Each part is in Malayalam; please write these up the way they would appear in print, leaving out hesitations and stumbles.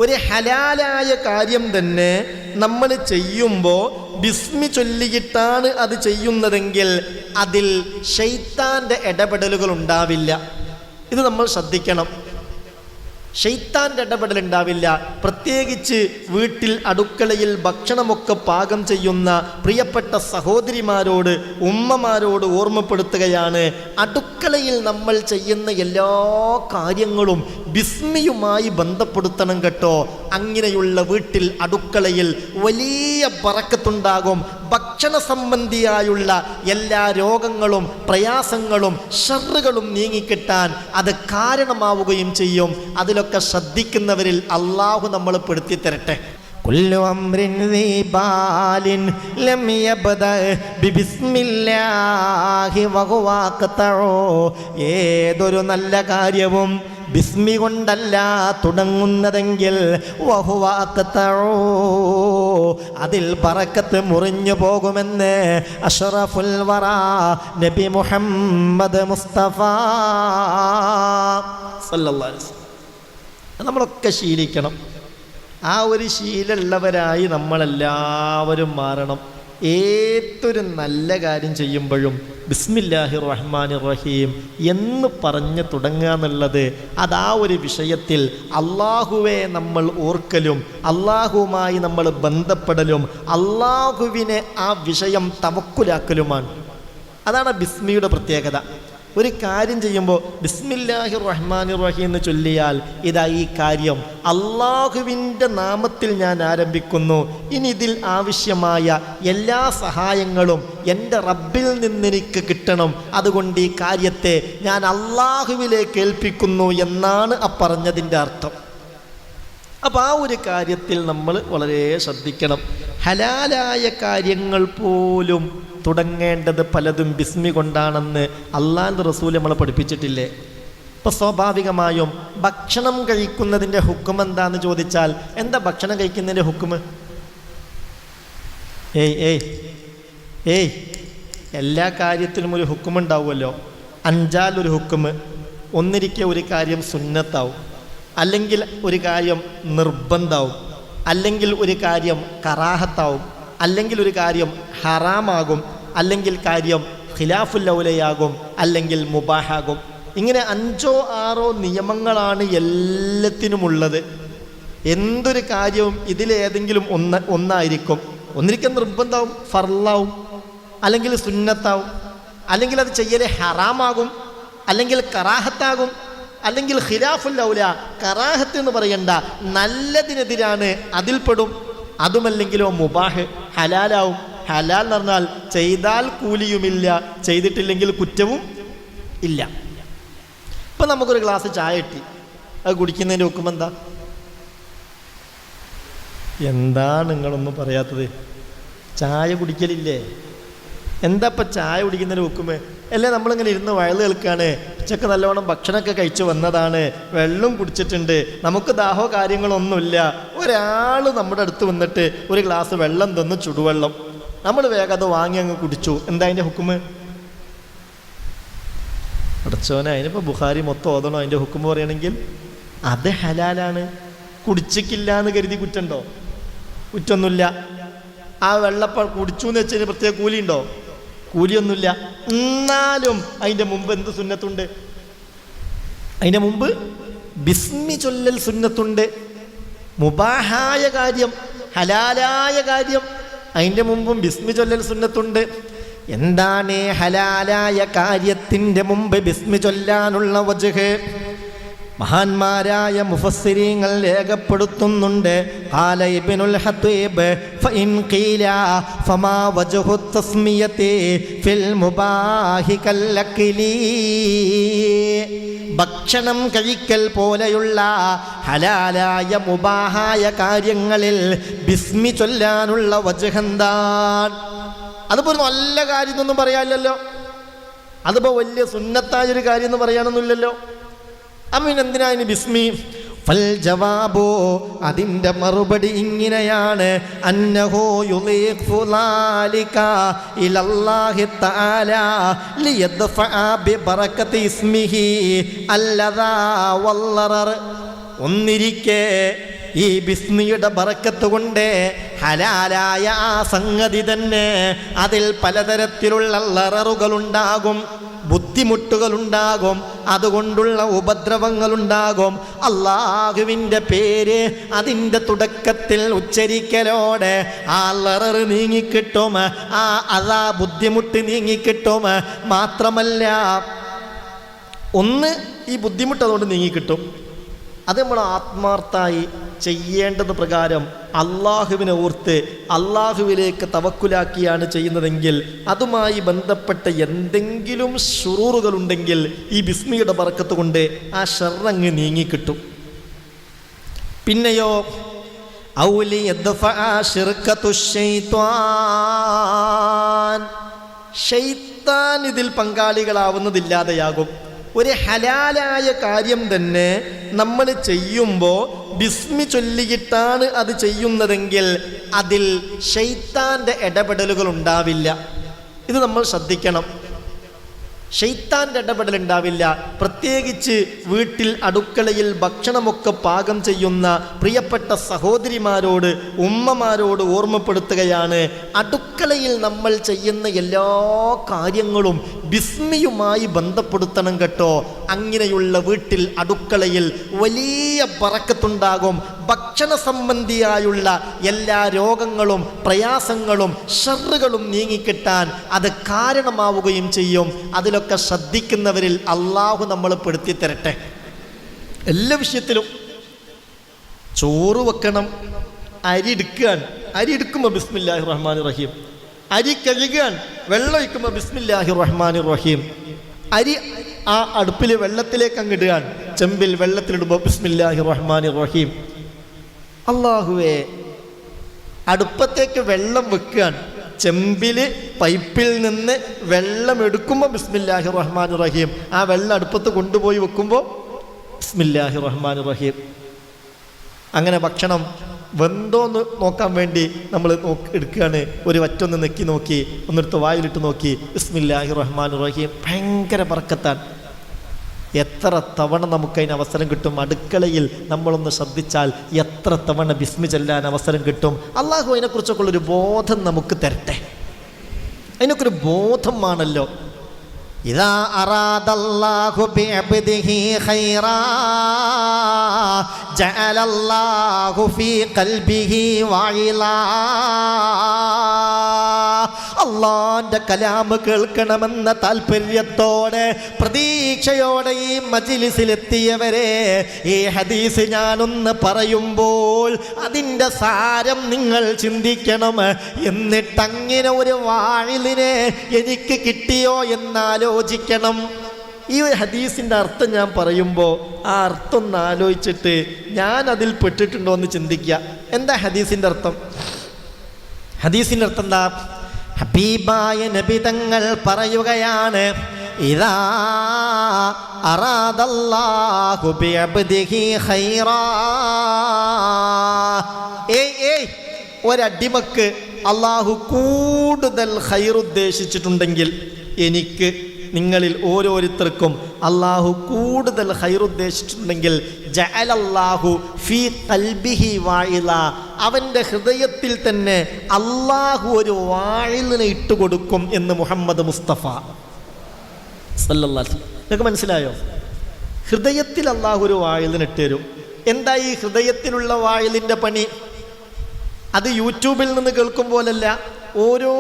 ഒരു ഹലാലായ കാര്യം തന്നെ നമ്മൾ ചെയ്യുമ്പോൾ ബിസ്മി ചൊല്ലിയിട്ടാണ് അത് ചെയ്യുന്നതെങ്കിൽ അതിൽ ശൈത്താൻ്റെ ഇടപെടലുകൾ ഉണ്ടാവില്ല. ഇത് നമ്മൾ ശ്രദ്ധിക്കണം. ശൈത്താൻ്റെ ഇടപെടൽ ഉണ്ടാവില്ല. പ്രത്യേകിച്ച് വീട്ടിൽ അടുക്കളയിൽ ഭക്ഷണമൊക്കെ പാകം ചെയ്യുന്ന പ്രിയപ്പെട്ട സഹോദരിമാരോട്, ഉമ്മമാരോട് ഓർമ്മപ്പെടുത്തുകയാണ്, അടുക്കളയിൽ നമ്മൾ ചെയ്യുന്ന എല്ലാ കാര്യങ്ങളും ബിസ്മിയുമായി ബന്ധപ്പെടുത്തണം കേട്ടോ. അങ്ങനെയുള്ള വീട്ടിൽ അടുക്കളയിൽ വലിയ ബറക്കത്തുണ്ടാകും. ഭക്ഷണ സംബന്ധിയായുള്ള എല്ലാ രോഗങ്ങളും പ്രയാസങ്ങളും ഷർറുകളും നീങ്ങിക്കിട്ടാൻ അത് കാരണമാവുകയും ചെയ്യും. അതിലൊക്കെ ശ്രദ്ധിക്കുന്നവരിൽ അള്ളാഹു നമ്മൾ പെടുത്തി തരട്ടെ. കുല്ലു അംറിൻ ദീബാലിൻ ലം യബ്ദ ബിസ്മില്ലാഹി വഹുവ ഖതഉ. ഏതൊരു നല്ല കാര്യവും ബിസ്മി കൊണ്ടല്ല തുടങ്ങുന്നതെങ്കിൽ വഹുവ ഖതഉ, അതിൽ ബറക്കത്ത് മുറിഞ്ഞു പോകുമെന്ന് അഷ്റഫുൽ വറ നബി മുഹമ്മദ് മുസ്തഫ സല്ലല്ലാഹു അലൈഹി വസല്ലം. നമ്മളൊക്കെ ശീലിക്കണം. ആ ഒരു ശീലമുള്ളവരായി നമ്മളെല്ലാവരും മാറണം. ഏതൊരു നല്ല കാര്യം ചെയ്യുമ്പോഴും ബിസ്മില്ലാഹിർ റഹ്മാനിർ റഹീം എന്ന് പറഞ്ഞ് തുടങ്ങുക എന്നുള്ളത് അത് ആ ഒരു വിഷയത്തിൽ അള്ളാഹുവെ നമ്മൾ ഓർക്കലും അള്ളാഹുവുമായി നമ്മൾ ബന്ധപ്പെടലും അള്ളാഹുവിനെ ആ വിഷയം തവക്കുലാക്കലുമാണ്. അതാണ് ബിസ്മിയുടെ പ്രത്യേകത. ഒരു കാര്യം ചെയ്യുമ്പോൾ ബിസ്മില്ലാഹിർ റഹ്മാനിർ റഹീം എന്ന് ചൊല്ലിയാൽ ഇതാ ഈ കാര്യം അള്ളാഹുവിൻ്റെ നാമത്തിൽ ഞാൻ ആരംഭിക്കുന്നു. ഇനി ഇതിൽ ആവശ്യമായ എല്ലാ സഹായങ്ങളും എൻ്റെ റബ്ബിൽ നിന്നെനിക്ക് കിട്ടണം. അതുകൊണ്ട് ഈ കാര്യത്തെ ഞാൻ അള്ളാഹുവിലേക്ക് ഏൽപ്പിക്കുന്നു എന്നാണ് ആ പറഞ്ഞതിൻ്റെ അർത്ഥം. അപ്പോൾ ആ ഒരു കാര്യത്തിൽ നമ്മൾ വളരെ ശ്രദ്ധിക്കണം. ഹലാലായ കാര്യങ്ങൾ പോലും തുടങ്ങേണ്ടത് പലതും ബിസ്മി കൊണ്ടാണെന്ന് അള്ളാഹുവിൻ്റെ റസൂൽ നമ്മളെ പഠിപ്പിച്ചിട്ടില്ലേ? ഇപ്പോൾ സ്വാഭാവികമായും ഭക്ഷണം കഴിക്കുന്നതിൻ്റെ ഹുക്കം എന്താണെന്ന് ചോദിച്ചാൽ എന്താ ഭക്ഷണം കഴിക്കുന്നതിൻ്റെ ഹുക്കം? എല്ലാ കാര്യത്തിലും ഒരു ഹുക്കുമുണ്ടാവുമല്ലോ. അഞ്ചാലൊരു ഹുക്കും. ഒന്നിരിക്കെ ഒരു കാര്യം സുന്നത്താവും, അല്ലെങ്കിൽ ഒരു കാര്യം നിർബന്ധാവും, അല്ലെങ്കിൽ ഒരു കാര്യം കറാഹത്താവും, അല്ലെങ്കിൽ ഒരു കാര്യം ഹറാമാകും, അല്ലെങ്കിൽ കാര്യം ഖിലാഫുൽ ഔലയാകും, അല്ലെങ്കിൽ മുബാഹാകും. ഇങ്ങനെ 5 or 6 നിയമങ്ങളാണ് എല്ലാത്തിനുമുള്ളത്. എന്തൊരു കാര്യവും ഇതിലേതെങ്കിലും ഒന്നായിരിക്കും. ഒന്നിരിക്കും നിർബന്ധമാവും, ഫർളാവും, അല്ലെങ്കിൽ സുന്നത്താവും, അല്ലെങ്കിൽ അത് ചെയ്യൽ ഹറാമാകും, അല്ലെങ്കിൽ കറാഹത്താകും, അല്ലെങ്കിൽ ഖിലാഫുൽ ഔല. കറാഹത്ത് എന്ന് പറയണ്ട, നല്ലതിനെതിരാണ്, അതിൽപ്പെടും. അതുമല്ലെങ്കിലോ മുബാഹ്, ഹലാലാവും. ഹലാൽ എന്ന് പറഞ്ഞാൽ ചെയ്താൽ കൂലിയുമില്ല, ചെയ്തിട്ടില്ലെങ്കിൽ കുറ്റവും ഇല്ല. ഇപ്പം നമുക്കൊരു ഗ്ലാസ് ചായ കിട്ടി, അത് കുടിക്കുന്നതിൻ്റെ ഹുക്കം എന്താ നിങ്ങളൊന്നും പറയാത്തത്? ചായ കുടിക്കലില്ലേ? എന്താ ഇപ്പം ചായ കുടിക്കുന്നതിന് ഹുക്കുമേ? അല്ലേ നമ്മളിങ്ങനെ ഇരുന്ന് വയല് കേൾക്കുകയാണ്, ഉച്ചക്ക് നല്ലവണ്ണം ഭക്ഷണമൊക്കെ കഴിച്ച് വന്നതാണ്, വെള്ളം കുടിച്ചിട്ടുണ്ട്, നമുക്ക് ദാഹോ കാര്യങ്ങളൊന്നുമില്ല. ഒരാൾ നമ്മുടെ അടുത്ത് വന്നിട്ട് ഒരു ഗ്ലാസ് വെള്ളം തന്നു, ചുടുവെള്ളം. നമ്മൾ വേഗം അത് വാങ്ങി അങ്ങ് കുടിച്ചു. എന്താ അതിൻ്റെ ഹുക്കുമ്? അടച്ചോനെ, അതിനിപ്പോൾ ബുഖാരി മൊത്തം ഓതണോ അതിൻ്റെ ഹുക്കുമ് പറയണമെങ്കിൽ? അത് ഹലാലാണ്. കുടിച്ചിക്കില്ല എന്ന് കരുതി കുറ്റുണ്ടോ? കുറ്റൊന്നുമില്ല. ആ വെള്ളപ്പം കുടിച്ചു എന്ന് വെച്ചതിന് പ്രത്യേക കൂലിയുണ്ടോ? കൂലിയൊന്നുമില്ല. എന്നാലും അതിൻ്റെ മുമ്പ് എന്ത് സുന്നത്തുണ്ട്? അതിൻ്റെ മുമ്പ് ബിസ്മി ചൊല്ലൽ സുന്നത്തുണ്ട്. മുബാഹായ കാര്യം, ഹലാലായ കാര്യം, അതിൻ്റെ മുമ്പും ബിസ്മി ചൊല്ലൽ സുന്നത്തുണ്ട്. എന്താണ് ഹലാലായ കാര്യത്തിൻ്റെ മുമ്പ് ബിസ്മി ചൊല്ലാനുള്ള വജ്ഹ്? മഹാന്മാരായ മുഫസ്സിരീങ്ങൾ രേഖപ്പെടുത്തുന്നുണ്ട്. ഖാല ഇബ്നുൽ ഹത്തീബ് ഫഇൻ ഖീല ഫമാ വജ്ഹു തസ്മിയതി ഫിൽ മുബാഹി കല്ലഖിലി. ഭക്ഷണം കഴിക്കൽ പോലെയുള്ള ഹലാലായ മുബാഹായ കാര്യങ്ങളിൽ ബിസ്മി ചൊല്ലാനുള്ള വജ്ഹ് എന്താണ്? അതിപ്പോൾ ഒരു നല്ല കാര്യം എന്നൊന്നും പറയാനില്ലല്ലോ. അതിപ്പോൾ വലിയ സുന്നത്തായൊരു കാര്യം എന്ന് പറയാനൊന്നുമില്ലല്ലോ. അമ്മീനെന്തിനാ ഇനി ബിസ്മി? ഫൽ ജവാബോ, അതിൻ്റെ മറുപടി ഇങ്ങനെയാണ്. അന്നഹു യുളീഖു ളാലിക ഇലല്ലാഹി തആല ലിയദ്ഫഅ ബിബറകതി ഇസ്മിഹി അല്ലദാ വല്ലറർ. ഒന്നിരിക്കെ ഈ ബിസ്മിയുടെ ബറക്കത്ത് കൊണ്ട് ഹലാലായ ആ സംഗതി തന്നെ അതിൽ പലതരത്തിലുള്ള ലററുകളുണ്ടാകും, ബുദ്ധിമുട്ടുകളുണ്ടാകും, അതുകൊണ്ടുള്ള ഉപദ്രവങ്ങളുണ്ടാകും. അള്ളാഹുവിൻ്റെ പേര് അതിൻ്റെ തുടക്കത്തിൽ ഉച്ചരിക്കലോടെ ആ ലററ് നീങ്ങിക്കിട്ടും, ആ ബുദ്ധിമുട്ട് നീങ്ങിക്കിട്ടും. മാത്രമല്ല, ഒന്ന് ഈ ബുദ്ധിമുട്ട് അതുകൊണ്ട് നീങ്ങിക്കിട്ടും. അത് നമ്മൾ ആത്മാർത്ഥമായി ചെയ്യേണ്ടത് പ്രകാരം അള്ളാഹുവിനെ ഓർത്ത് അള്ളാഹുവിലേക്ക് തവക്കുലാക്കിയാണ് ചെയ്യുന്നതെങ്കിൽ അതുമായി ബന്ധപ്പെട്ട എന്തെങ്കിലും ശുറൂറുകളുണ്ടെങ്കിൽ ഈ ബിസ്മിയുടെ ബറക്കത്ത് കൊണ്ട് ആ ഷർറങ്ങ് നീങ്ങിക്കിട്ടും. പിന്നെയോ ശൈത്താൻ ഇതിൽ പങ്കാളികളാവുന്നതില്ലാതെയാകും. ഒരു ഹലാലായ കാര്യം തന്നെ നമ്മൾ ചെയ്യുമ്പോൾ ബിസ്മി ചൊല്ലിയിട്ടാണ് അത് ചെയ്യുന്നതെങ്കിൽ അതിൽ ശൈത്താൻ്റെ ഇടപെടലുകൾ ഉണ്ടാവില്ല. ഇത് നമ്മൾ ശ്രദ്ധിക്കണം. ശൈത്താൻ്റെ ഇടപെടൽ ഉണ്ടാവില്ല. പ്രത്യേകിച്ച് വീട്ടിൽ അടുക്കളയിൽ ഭക്ഷണമൊക്കെ പാകം ചെയ്യുന്ന പ്രിയപ്പെട്ട സഹോദരിമാരോട്, ഉമ്മമാരോട് ഓർമ്മപ്പെടുത്തുകയാണ്, അടുക്കളയിൽ നമ്മൾ ചെയ്യുന്ന എല്ലാ കാര്യങ്ങളും ബിസ്മിയുമായി ബന്ധപ്പെടുത്തണം കേട്ടോ. അങ്ങനെയുള്ള വീട്ടിൽ അടുക്കളയിൽ വലിയ ബറക്കത്തുണ്ടാകും. ഭക്ഷണ സംബന്ധിയായുള്ള എല്ലാ രോഗങ്ങളും പ്രയാസങ്ങളും ഷർറുകളും നീങ്ങിക്കിട്ടാൻ അത് കാരണമാവുകയും ചെയ്യും. അതിലൊക്കെ ശ്രദ്ധിക്കുന്നവരിൽ അള്ളാഹു നമ്മൾ പെടുത്തി തരട്ടെ. എല്ലാ വിഷയത്തിലും ചോറ് വെക്കണം, അരി എടുക്കുകയാണ്, അരി എടുക്കുമ്പോൾ ബിസ്മില്ലാഹിർ റഹ്മാനിർ റഹീം. അരി കഴുകാൻ വെള്ളം ഒഴിക്കുമ്പോൾ ബിസ്മില്ലാഹിർ റഹ്മാനിർ റഹീം. അരി ആ അടുപ്പിൽ വെള്ളത്തിലേക്ക് അങ്ങിടുകയാണ്, ചെമ്പിൽ വെള്ളത്തിലിടുമ്പോൾ ബിസ്മില്ലാഹിർ റഹ്മാനിർ റഹീം. അള്ളാഹുവേ, അടുപ്പത്തേക്ക് വെള്ളം വെക്കുകയാണ്, ചെമ്പിൽ പൈപ്പിൽ നിന്ന് വെള്ളം എടുക്കുമ്പോൾ ബിസ്മില്ലാഹിർ റഹ്മാനിർ റഹീം. ആ വെള്ളം അടുപ്പത്ത് കൊണ്ടുപോയി വെക്കുമ്പോൾ ബിസ്മില്ലാഹിർ റഹ്മാനിർ റഹീം. അങ്ങനെ ഭക്ഷണം വെന്തോന്ന് നോക്കാൻ വേണ്ടി നമ്മൾ എടുക്കുകയാണ്, ഒരു വറ്റൊന്ന് നെക്കി നോക്കി, ഒന്നെടുത്ത് വായിലിട്ട് നോക്കി, ബിസ്മില്ലാഹിർ റഹ്മാനിർ റഹീം. ഭയങ്കര ബർക്കത്താണ്. എത്ര തവണ നമുക്കതിന് അവസരം കിട്ടും. അടുക്കളയിൽ നമ്മളൊന്ന് ശ്രദ്ധിച്ചാൽ എത്ര തവണ ബിസ്മി ചൊല്ലാൻ അവസരം കിട്ടും. അള്ളാഹു അതിനെക്കുറിച്ചൊക്കെ ഉള്ളൊരു ബോധം നമുക്ക് തരട്ടെ. അതിനൊക്കെ ഒരു ബോധമാണല്ലോ. ഇദാ അറാദല്ലാഹു ബിഅബ്ദിഹി ഖൈറാ ജഅലല്ലാഹു ഫീ ഖൽബിഹി വഇലാ. അള്ളാന്റെ കലാമ് കേൾക്കണമെന്ന താല്പര്യത്തോടെ പ്രതീക്ഷയോടെ ഈ മജ്‌ലിസിലെത്തിയവരെ, ഈ ഹദീസ് ഞാനൊന്ന് പറയുമ്പോൾ അതിൻ്റെ സാരം നിങ്ങൾ ചിന്തിക്കണം. എന്നിട്ടങ്ങനെ ഒരു വാഴിലിനെ എനിക്ക് കിട്ടിയോ എന്നാലോചിക്കണം. ഈ ഒരു ഹദീസിൻ്റെ അർത്ഥം ഞാൻ പറയുമ്പോൾ ആ അർത്ഥം ഒന്ന് ആലോചിച്ചിട്ട് ഞാൻ അതിൽ പെട്ടിട്ടുണ്ടോ എന്ന് ചിന്തിക്കുക. എന്താ ഹദീസിൻ്റെ അർത്ഥം? ഹദീസിൻ്റെ അർത്ഥം എന്താ? ഹബീബായ നബി തങ്ങൾ പറയുകയാണ്, ഇദാ അറാദല്ലാഹു ബിഅബ്ദിഹി ഖൈറാ. ഒരടിമക്ക് അള്ളാഹു കൂടുതൽ ഖൈർ ഉദ്ദേശിച്ചിട്ടുണ്ടെങ്കിൽ, എനിക്ക് നിങ്ങളിൽ ഓരോരുത്തർക്കും അള്ളാഹു കൂടുതൽ ഖൈർ ഉദ്ദേശിച്ചിട്ടുണ്ടെങ്കിൽ, ജഅലല്ലാഹു ഫീ ഖൽബിഹി വാഇല, അവൻ്റെ ഹൃദയത്തിൽ തന്നെ അള്ളാഹു ഒരു വാഴിലിനെ ഇട്ടുകൊടുക്കും എന്ന് മുഹമ്മദ് മുസ്തഫ സല്ലല്ലാഹു അലൈഹി വസല്ലം. നിങ്ങൾക്ക് മനസ്സിലായോ? ഹൃദയത്തിൽ അള്ളാഹു ഒരു വാഴിലിനെ ഇട്ടുതരും. എന്താ ഈ ഹൃദയത്തിലുള്ള വാഴിലിൻ്റെ പണി? അത് യൂട്യൂബിൽ നിന്ന് കേൾക്കും പോലല്ല. ഓരോ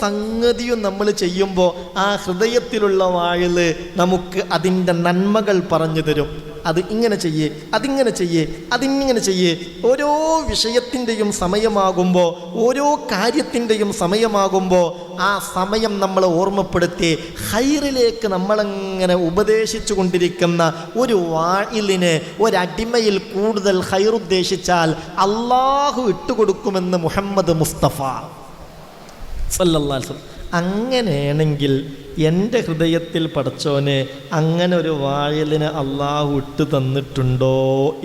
സംഗതിയും നമ്മൾ ചെയ്യുമ്പോൾ ആ ഹൃദയത്തിലുള്ള വാഴില് നമുക്ക് അതിൻ്റെ നന്മകൾ പറഞ്ഞു തരും. അത് ഇങ്ങനെ ചെയ്യേ, അതിങ്ങനെ ചെയ്യേ, അതിങ്ങനെ ചെയ്യേ. ഓരോ വിഷയത്തിൻ്റെയും സമയമാകുമ്പോൾ, ഓരോ കാര്യത്തിൻ്റെയും സമയമാകുമ്പോൾ ആ സമയം നമ്മളെ ഓർമ്മപ്പെടുത്തി ഹൈറിലേക്ക് നമ്മളങ്ങനെ ഉപദേശിച്ചു കൊണ്ടിരിക്കുന്ന ഒരു വാഴിലിന്, ഒരടിമയിൽ കൂടുതൽ ഹൈറുദ്ദേശിച്ചാൽ അള്ളാഹു ഇട്ടുകൊടുക്കുമെന്ന് മുഹമ്മദ് മുസ്തഫ സല്ലല്ലാഹു അലൈഹി വസല്ലം. അങ്ങനെയാണെങ്കിൽ എൻ്റെ ഹൃദയത്തിൽ പടച്ചോനെ അങ്ങനെ ഒരു വാഴലിന് അള്ളാഹു ഇട്ട് തന്നിട്ടുണ്ടോ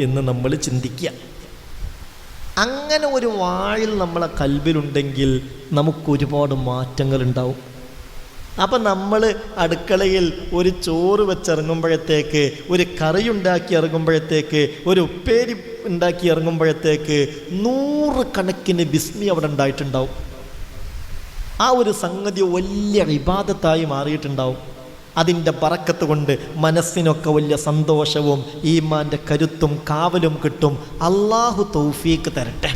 എന്ന് നമ്മൾ ചിന്തിക്കുക. അങ്ങനെ ഒരു വാഴിൽ നമ്മളെ കൽബിലുണ്ടെങ്കിൽ നമുക്കൊരുപാട് മാറ്റങ്ങൾ ഉണ്ടാവും. അപ്പം നമ്മൾ അടുക്കളയിൽ ഒരു ചോറ് വെച്ചിറങ്ങുമ്പോഴത്തേക്ക്, ഒരു കറി ഉണ്ടാക്കി ഇറങ്ങുമ്പോഴത്തേക്ക്, ഒരു ഉപ്പേരി ഉണ്ടാക്കി ഇറങ്ങുമ്പോഴത്തേക്ക് 100 കണക്കിന് ബിസ്മി അവിടെ ഉണ്ടായിട്ടുണ്ടാവും. ആ ഒരു സംഗതി വലിയ ഇബാദത്തായി മാറിയിട്ടുണ്ടാവും. അതിൻ്റെ ബറക്കത്ത് കൊണ്ട് മനസ്സിനൊക്കെ വലിയ സന്തോഷവും ഈമാൻ്റെ കരുത്തും കാവലും കിട്ടും. അള്ളാഹു തൗഫീക്ക് തരട്ടെ.